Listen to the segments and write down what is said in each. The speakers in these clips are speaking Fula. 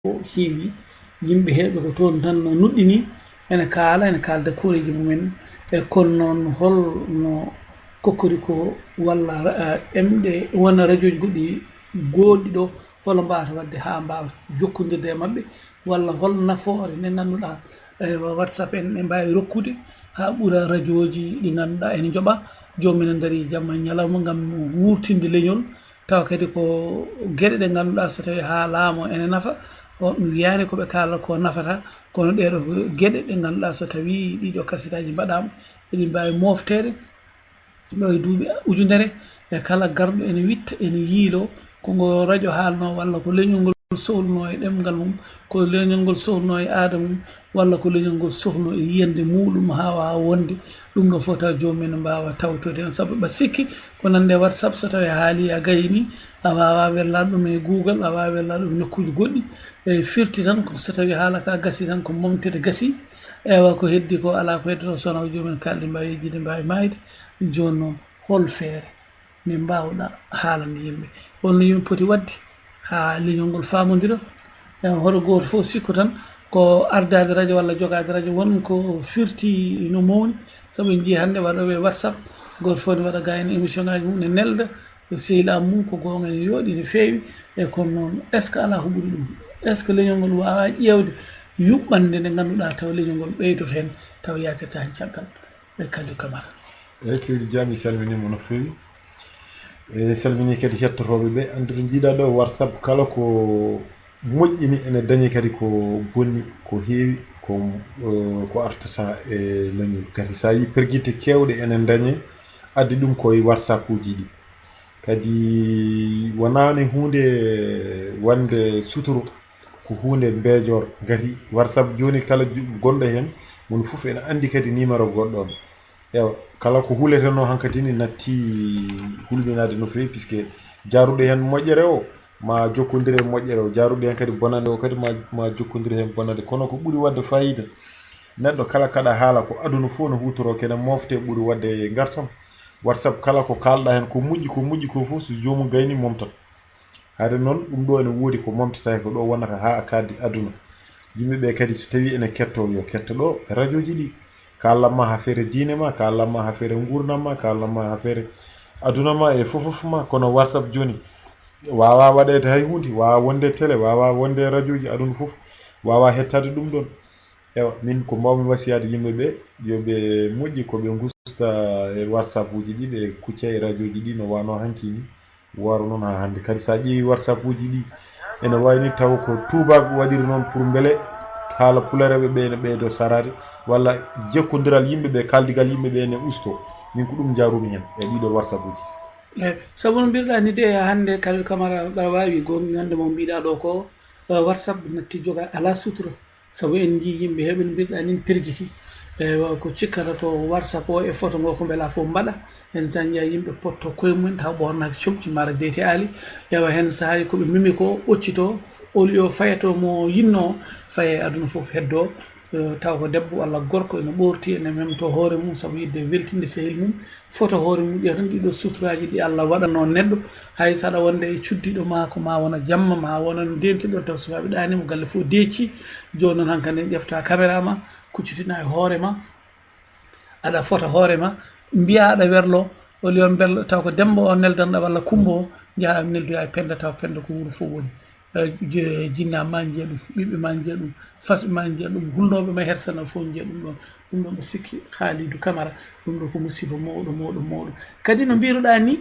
heewi yimɓe heɓe ko toon tan no nuɗɗini ene kalda kuureji mumen e kono noon holno kokkori ko walla emɗe wona radio ji goɗɗi goɗɗi ɗo holo mbawata wadde ha mbawa jokkodirde e mabɓe walla hol nafoore nde ganduɗa whatsapp en ɓe mbawi rokkude ha ɓuura radio ji ɗi ganduɗa ene jooɓa jomumen en daari jamma ñalawma gam wurtinde leñol taw kadi ko gueɗe ɗe ganduɗa so tawi ha laamo ene nafa mi wiyani koɓe kala ko nafata kono ɗeɗo gueɗe ɗe ganduɗa so tawi ɗiɗo kasitaji mbaɗama eɗi mbawi moftede ɗo e duuɓi ujunere e kala garɗo ene witta ene yiilo kongo radio haalno walla ko leñol ngol sohluno e ɗemgal mum ko leñol ngol sohluno e aada mum walla ko leñol ngol sohluno e yiyande muɗum ha wawa wonde ɗum ɗo fota jomumen mbawa tawtode hen saabu ɓa sikki ko nande whatsapp so tawi haali a gayni a wawa wellade ɗum e google a wawa wellade ɗum nokkuji goɗɗi e firti tan ko so tawi haala ka gasi tan ko momtede gasi ewa ko heddi ko ala ko heddoto sona jomumen kalɗe mbawi yejjide mbawi mayde joni noon hol feere min mbawɗa haalande yimɓe holno yimɓe poti wadde ha leñol ngol famodira hoto goto fof sikku tan ko ardade radio walla jogade radio won ko firti no mawni saabu en jii hande waɗoɓe whatsapp goto fof ne waɗa gayno émission ngaji mum ne nelda sehilama mum ko gonga ne yooɗi ne feewi e kono noon est ce que ala ko ɓuuri ɗum est ce que leñol ngol wawa ƴewde yuɓɓande nde ganduɗa taw leñol ngol ɓeydoto hen taw yajata hen caggal e Kalidou Camara eyyi seydi Dia mi salminima no fewi e salmini kadi hettotoɓe ɓe andude jiiɗa ɗo whatsapp kala ko moƴƴini ene dañi kadi ko bonni ko heewi ko artata e leñol kadi sa yi perguite kewɗe ene dañe addi ɗum koye whatsapp uji ɗi kadi wonani hunde wande suturo ko hunde mbeejor gati whatsapp joni kala gonɗo hen mon foof ene andi kadi numéro goɗɗo on ewa kala ko huleteno hankkadi ni natti hulɓinade no fewi puisque jaruɗo hen moƴƴere o ma jokkodire e moƴƴere o jaruɗo hen kadi bonande o kadi ma jokkodire hen bonande kono ko ɓuuri wadde fayida neɗɗo kala kaɗa haala ko aduna fof no hutoro kene mofte ɓuuri wadde gartam whatsapp kala ko kalɗa hen ko moƴƴi ko fof so jomum gayni momtat haade noon ɗum ɗo ene woodi ko momtata ko ɗo wonata ha a kaddi aduna yimɓeɓe kadi so tawi ene ketto yo ketto ɗo e radio ji ɗi kallanma ha feere diine ma kallanma ha feere gurdam ma kallanma ha feere aduna ma e fofof ma kono whatsapp joni wawa waɗede hay hunde wawa wonde télé wawa wonde radio ji aduna foof wawa hettade ɗum ɗon ewa min ko mbawmi wasiyade yimɓeɓe yoɓe moƴƴi koɓe gusta e whatsapp uji ɗi ɓe kucca e radio ji ɗi no wano hanki ni waro noon ha hande kadi sa ƴeewi whatsapp uji ɗi ene wayni taw ko tubaɓe waɗiri noon pour beele haala pulareɓe ɓe ne ɓeydo sarade walla jekkodiral yimɓeɓe kaldigal yimɓeɓe ne usto min ko ɗum jarumi hen e ɗiɗo whatsapp uji eyyi saabu no mbiruɗa ni de hande Kalidou Camara ɓaɗa wawi gonga gande mo mbiɗa ɗo ko whatsapp natti joga ala sutura saabu en jii yimɓe heɓe no mbiruɗa ni perguiti ko cikkata to whatsapp o e photo ngo ko beela fof mbaɗa hen sa jiiya yimɓe potto koye mumen taw ɓornaki comci mara deyti ali ƴewa hen saaha koɓe mimi ko ɓoccito au lieu fayato mo yinno faye aduna foof heddo taw ko debbo walla gorko ene ɓorti ene memto hoore mum saabu yidde weltinde sehil mum photo hoore mum ƴeewa tan ɗiɗo suturaji ɗi Allah waɗano neɗɗo hay saɗa wonde e cuddiɗo ma ko ma wona jamma ma wona no dentiɗo taw sukaɓe ɗanimo galle fof deecci joni noon hankkadi ƴefta caméra ma kuccitina e hoore ma aɗa fota hoore ma mbiya aɗa werlo o lion berlo taw ko dembo o neldanɗa walla kumbo o jaaha neldoya e penda taw penda ko wuuro fof woni jinnaɓe ma jiiya ɗum ɓiɓɓe ma jiiya ɗum fasɓe ma jiiya ɗum hulnoɓe ma hersana fof jiiya ɗum ɗon ɗum ɗon ɓe sikki Kalidou Camara ɗum ɗo ko musiba mawɗo kadi no mbiruɗa ni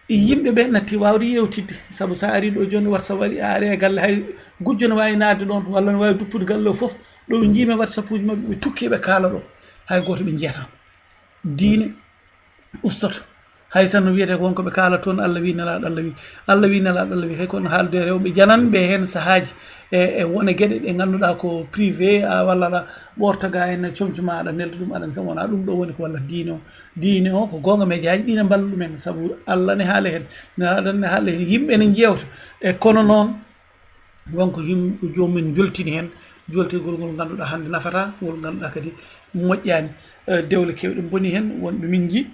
yimɓeɓe natti wawde yewtidde saabu sa ari ɗo joni whatsapp waɗi a ari e galle hay gujjo ne wawi nadde ɗon walla ne wawi duppude galle o foof ɗo ɓe jiimi whatsapp uji mabɓe ɓe tukki ɓe kaala ɗo hay goto ɓe jiyatama diine ustoto hay tan no wiyete ko wonko ɓe kaala toon Allah wi nelaɗo Allah wi nelaɗo Allah wi hay kono haalde rewɓe jananɓe hen sahaji e wone gueɗe ɗe ganduɗa ko privé walla aɗa ɓortaga hen comci ma aɗa nelda ɗum aɗa kam wona ɗum ɗo woni ko walla diine o ko gonga médiaji ɗine mballa ɗumen saabu Allah ne haala hen nelaɗo ne haala hen yimɓe ne jewta e kono noon wonko yimɓe jomumen joltini hen joltirgol ngol ganduɗa hande nafata ngol ganduɗa kadi moƴƴani dewle kewɗe boni hen wonɓe min jii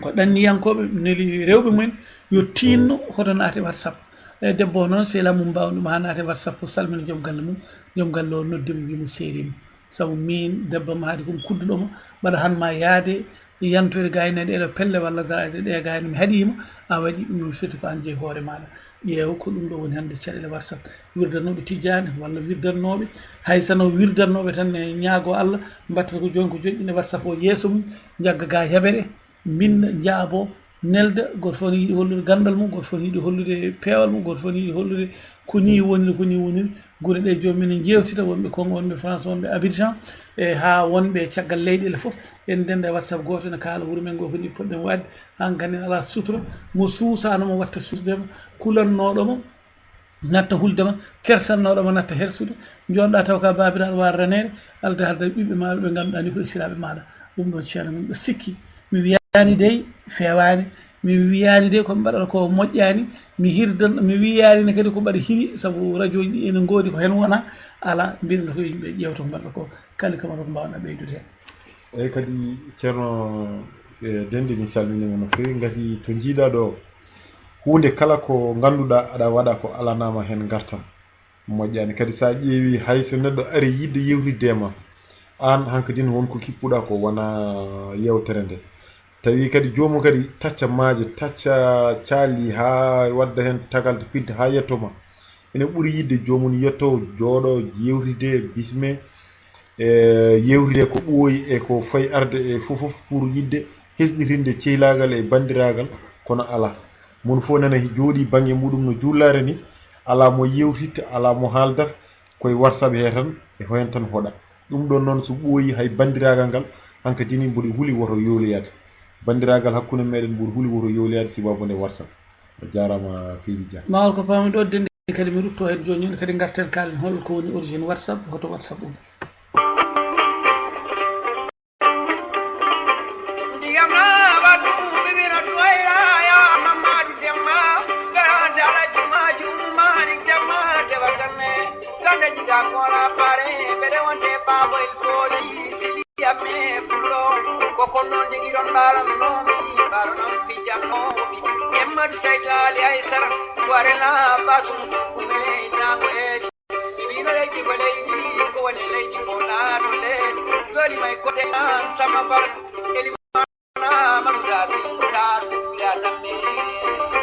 ko ɗanniyankoɓe neli rewɓe mumen yo tinno hoto naate whatsapp debbo noon sehila mum mbawɗum ha naate WhatsApp salmina joom galle mum joom galle o noddimo wimo seerima sabu min debbo ma haadi komi kudduɗomo mbaɗa hanma yaade yantoyde gayne ɗeɗo pelle walla darade ɗe gayne mi haɗima a waɗi ɗum no foti ko an jeeyi hoore maɗa ƴeew ko ɗum ɗo woni hannde caɗele WhatsApp wirdannoɓe tijjani walla wirdannoɓe hay sano wirdannoɓe tan e ñaago Allah mbattata ko joni ko joƴƴine WhatsApp o yeeso mum jagga ga heɓere binda jaabo nelda goto fof ne yiiɗi hollude gandal mum goto fof ne yiiɗi hollude peewal mum goto fof ne yiiɗi hollude ko ni woniri ko ni woniri guure ɗe jomumene jewtita wonɓe Congo wonɓe France wonɓe Abidjan e ha wonɓe caggal leyɗele fof en denda e WhatsApp goto ne kaala wuuro men ngo ko ni poɗɗen wadde han kandi ala sutura mo suusanomo watta susdema kulannoɗomo natta huldema kersannoɗomo natta hersude jonɗa taw ka babiraɗo wa ranere alda halda ɓiɓɓe maɗa ɓe ganduɗa ni ko isiraɓe maɗa ɗum ɗon ceerno min ɗo sikki mi wiyani dey fewani mi wiyani de ko mbaɗata ko moƴƴani mi wiyani kadi ko mbaɗa hiri saabu radio ji ɗi ene goodi ko hen wona ala mbinoto ko yimɓe ƴewta ko mbaɗata ko kali kamata ko mbawɗa ɓeydude hen eyyi kadi ceerno dendi mi salminima no fewi gati to jiiɗa ɗo hunde kala ko ganduɗa aɗa waɗa ko alanama hen gartam moƴƴani kadi sa ƴeewi hayso neɗɗo ari yidde yewtidema an hankkadine wonko kippuɗa ko wona yewtere nde tawi kadi jomum kadi tacca maaje tacca caali ha wadda hen tagalde pilta ha yettoma ene ɓuuri yidde jomum yetto jooɗo yewtide bisme yewtide ko ɓooyi e ko fayi arde e fof pour yidde hesɗitinde cehlagal e bandiragal kono ala mun fof nana jooɗi banggue muɗum no jullare ni ala mo yewtitta ala mo haaldata koye WhatsApp he tan e hoyen tan hoɗa ɗum ɗon noon so ɓooyi hay bandiragal ngal hankkadini mboɗo huuli woto yowloyade bandiragal hakkude meɗen mboɗo huuli woto yowloyade sibabu nde WhatsApp o jarama Seydi Dia mawol ko pami ɗo dende kadi mi rutto hen joni kadi garten kalen holko ko woni origine WhatsApp hoto WhatsApp ɗum koko noon jogiron mbarannomi mbaranam pijannomi emmadu saytali haysara warela basum kumene nago eji wino leydi ko leydi ko woni leydi fo laato leydi joli may kote an sama barka elimana maduda simtaru ya namme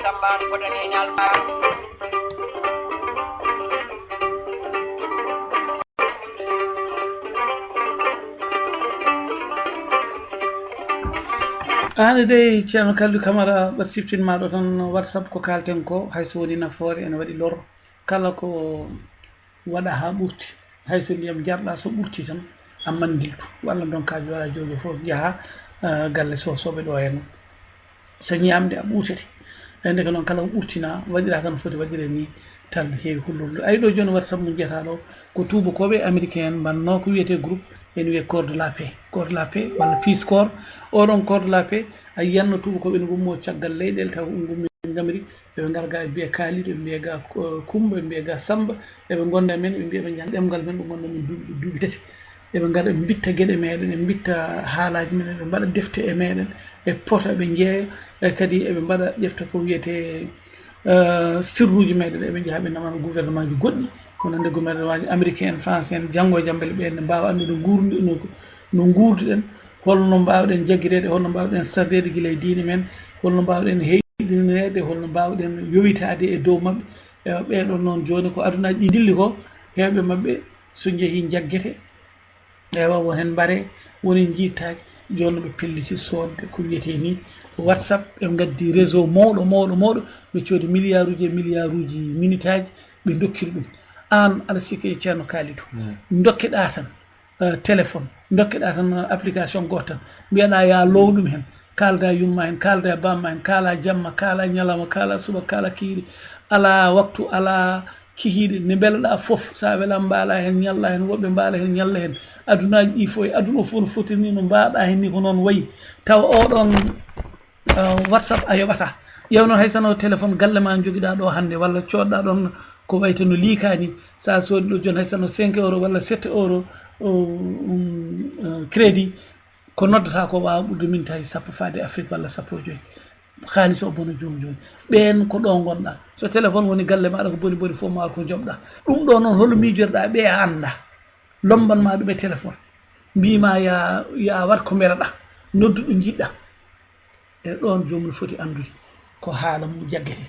samban kodane nyalba hande dey ceerno Kalidou Camara ɓat siftinmaɗo tan WhatsApp ko kalten ko hayso woni nafoore ene waɗi lor kala ko waɗa ha ɓurti hayso ndiyam jarɗa so ɓurti tan a mandiltu walla donkaji wala jojo fof jaaha galle sosoɓe ɗo hen so ñamde a ɓuutete ende ko noon kala ko ɓurtina waɗira tan foti waɗire ni tan heewi hullurde ayi ɗo joni WhatsApp mo jiyata ɗo ko tubakoɓe américain en mbanno ko wiyete groupe ene wiye corps de la paix walla peace corps oɗon corps de la paix a yiyanno tubakoɓe ne gummo caggal leyɗele taw gummi gamri eɓe garga e mbiya kaaliɗo ɓe mbiya ga Kumba ɓe mbiya ga Samba eɓe gonda men ɓe mbiya ɓe jang ɗemgal men ɓe gonda men duuɓi tati eɓe gaɗa ɓe bitta gueɗe meɗen ɓe bitta haalaji men ɓe mbaɗa defte e meɗen ɓe pota ɓe jeeya kadi eɓe mbaɗa ƴefta ko wiyete sirruji meɗen eɓe jaaha ɓe namano gouvernement ji goɗɗi kono nde gouvernement ji américain en français en janggo e jambele ɓe ne mbawa andude no guurduɗen holno mbawɗen jagguirede holno mbawɗen sardede guila e diine men holno mbawɗen heyɗinirede holno mbawɗen yowitade e dow mabɓe ɓeɗon noon joni ko adunaji ɗi dilli ko hewɓe mabɓe so jeehi jagguete ewa won hen mbaare woni jiittaji joni ɓe pelliti sodde ko wiyete ni WhatsApp ɓe gaddi réseau mawɗo ɓe coodi milliard uji minute aji ɓe dokkiri ɗum an aɗa sikki e ceerno Kalidou dokkeɗa tan téléphone dokkeɗa tan application goto tan mbiyaɗa ya low ɗum hen kalda yumma hen kalda bamma hen kaala jamma kaala ñalawma kaala suba kaala kiiri ala waktu ala kihiɗe ne beeleɗa foof sa weelam mbaala hen ñalla hen woɓɓe mbaala hen ñalla hen adunaji ɗi fo e aduna fof no fotiri ni no mbaɗa hen ni ko noon wayi taw oɗon WhatsApp a yoɓata ƴew noon hay sano téléphone galle ma joguiɗa ɗo hande walla coɗɗa ɗon ko wayte no liikani sa soodi ɗo joni hay sano 5 € walla 7 € crédit ko noddata ko wawa ɓurde minute haji sappo faade Afrique walla sappo e joyyi xaalis o bona joni joni ɓen ko ɗo gonɗa so téléphone woni galle maɗa ko boni boni fof ma ko jomɗa ɗum ɗo noon holo miijorɗa ɓe anda lombanma ɗum e téléphone mbima ya wat ko mbeɗaɗa noddu ɗo jiɗɗa e ɗon jomum foti andude ko haala mum jaggete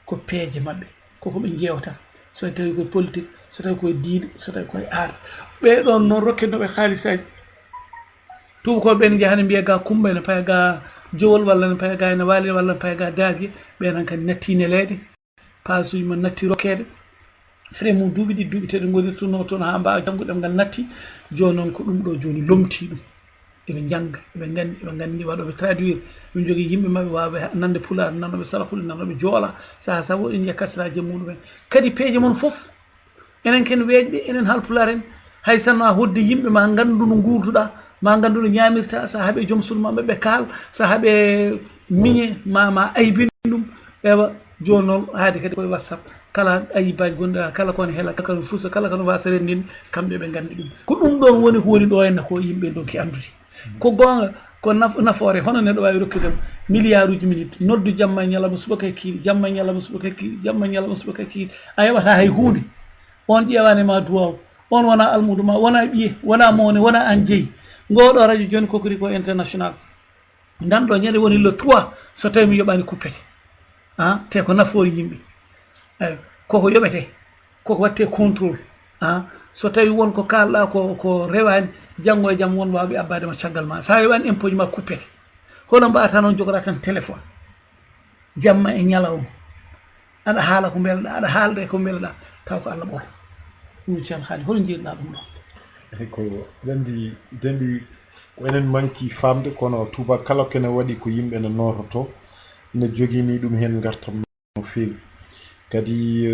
ko peeje mabɓe koko ɓe jewta so tawi koye politique so tawi koye diine so tawi koye aada ɓeɗon noon rokkinoɓe haalisaji tubakoɓe ɓen jahani mbiya ga Kumba ene paya ga Jowol walla ne paya ga ene Waali walla ne paya ga Daabie ɓenan kadi natti neleɗe pasuji mum natti rokkede frais mum duuɓi ɗi duuɓi teɗe gonirtuno toon ha mbawa janggude ngal natti joni noon ko ɗum ɗo joni lomti ɗum eɓe jangga eɓe gandi waɗoɓe traduire ɓe jogui yimɓe mabɓe waɓe nande pulaar nanoɓe salahule nanoɓe joola saha saabu en jiya kasraji muɗumen kadi peeje mon foof enen ken weeƴɓe enen halpulaar en hay sanno a hodde yimɓe ma gandu no gurduɗa ma gandu no ñamirta sa haaɓe joom suudu maɓɓe ɓe kaal sa haaɓe miñe ma aybin ɗum ewa joni noon haade kadi koye WhatsApp kala ayibaji gonɗa kala kone heela kala kono fuusa kala kono wasa rendin kamɓe ɓe gandi ɗum ko ɗum ɗon woni ko woni ɗo henna ko yimɓe donki andude ko gonga ko nafoore hono neɗɗo wawi rokkidem milliard uji minute noddu jamma e ñalawma subaka e kiiɗi jamma e ñalawma subaka e kiiɗi jamma e ñalawma subaka e kiiɗi a heɓata hay hunde on ƴewanema duwaw on wona almudo ma wona ɓiye wona mone wona an jeeyi ngoɗo radio joni kokori ko international ndanɗo ñande woni le 3 so tawi mi yoɓani kuppete te ko nafoore yimɓe eyi koko yoɓete koko watte contrôle so tawi wonko kalɗa ko rewani janggo e jaam won wawɓe abbadema caggal ma sa yoɓani impôt ji ma kuppete hono mbawata noon jogora tan téléphone jamma e ñalawma aɗa haala ko beeleɗa aɗa haalde ko beeleɗa taw ko Allah ɓoto ɗum ceerno haali hono jiiɗɗa ɗum ɗon ko dendi ko enen manki famde kono tuba kala kene waɗi ko yimɓe ne nototo ne jogini ɗum hen gartam no feewi kadi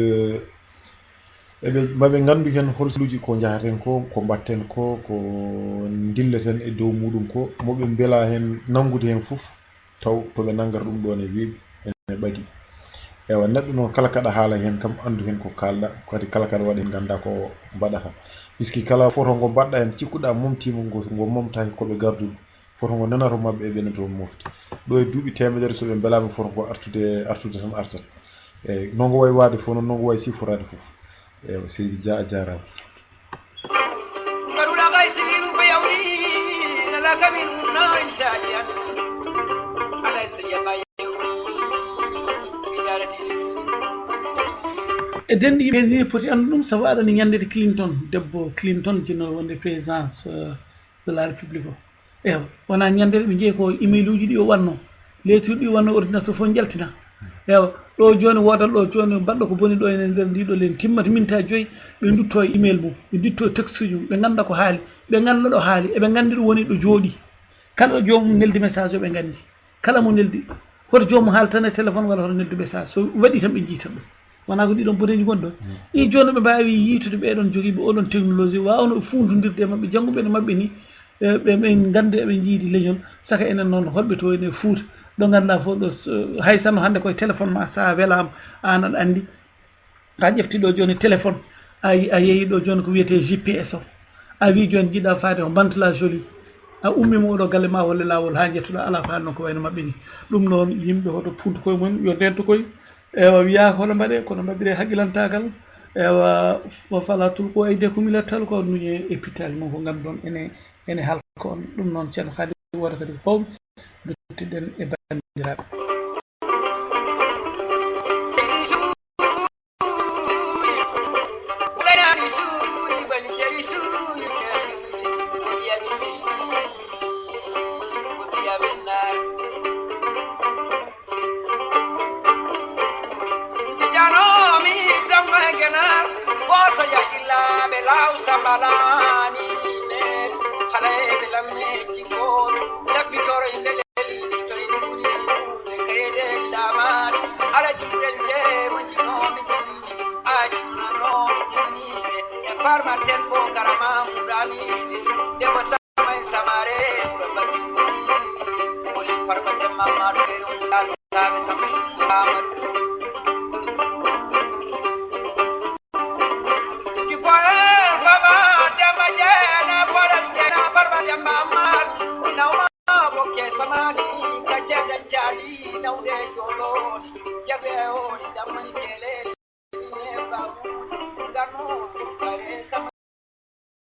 eɓe maɓe gandu hen holluji ko jahaten ko mbatten ko dilleten e dow muɗum ko moɓe beela hen nangude hen foof taw toɓe nanggata ɗum ɗon e weeɓi ene ɓaadi ewa neɗɗo noon kala kaɗa haala hen kam andu hen ko kalɗa kadi kala kaɗa waɗa hen ganda ko mbaɗata puisque kala photo ngo mbaɗɗa hen cikkuɗa momtima ngo momtaki koɓe garduɓe photo ngo nanato mabɓe e ɓene toon mofti ɗo e duuɓi temedere soɓe beelama photo ngo artude tan artat eyyi nongo way wade fof noon nongo way siforade foof ewa Seydi Dia a jarama garuɗa kay siwiru ɓe yawri nala kamin umna insalian alay seyaba yewri widarati e dendi yimɓe ni poti andu ɗum saabu aɗani ñandede Clinton debbo Clinton jinno wonde présidence de la république o ewa wona ñandede ɓe jeeyi ko email uji ɗi o wanno lettre ɗi wanno ordinateur fof jaltina ewa ɗo joni wodat ɗo joni mbaɗɗo ko boni ɗo ene nder ndiɗo len timmata minta 5 ɓe dutto e email mum ɓe dutto texte uji ɓe ganda ko haali ɓe ganda ɗo haali eɓe gandi ɗo woni ɗo jooɗi kala ɗo jomum neldi message o ɓe gandi kala mo neldi hoto jomum haala tan e téléphone walla hoto neldu message so waɗi tan ɓe jiita ɗum wona ko ɗiɗon boneji gonɗi ɗon i joni ɓe mbawi yiitude ɓeɗon joguiɓe oɗon technologie wawno ɓe fundodirde mabɓe jangguɓe ne mabɓe ni ɓe gandi eɓe jiidi leñol saka enen noon holɓe to ene Fouta ɗo ganduɗa fof ɗo hay sanno hande koye téléphone ma sa welama an aɗa andi a ƴefti ɗo joni téléphone a yeehi ɗo joni ko wiyete GPS o a wi joni jiɗɗa faade ko Bantula Jolie a ummima oɗo galle ma wolle lawol ha jettuɗa ala ko haalno ko wayno mabɓe ni ɗum noon yimɓe hoto puntu koye mumen yo ndento koye ewa wiya hono mbaɗe kono mbaɗire haqqilantagal ewa fala tulko ayde ko milatal ko nuñe hôpital mum ko ganduɗon ene halko on ɗum noon ceerno haali woda kadi ko pawmi duttiɗen e bandiraɓe Sambalani net halay bilameji ko labitoro indel tori de kuni de kayde lamat ala jindel je wajino mi ajina no jini e farma tempo karama mudami de ko samay samare urabani oli farma temma maru dal tabe samay samar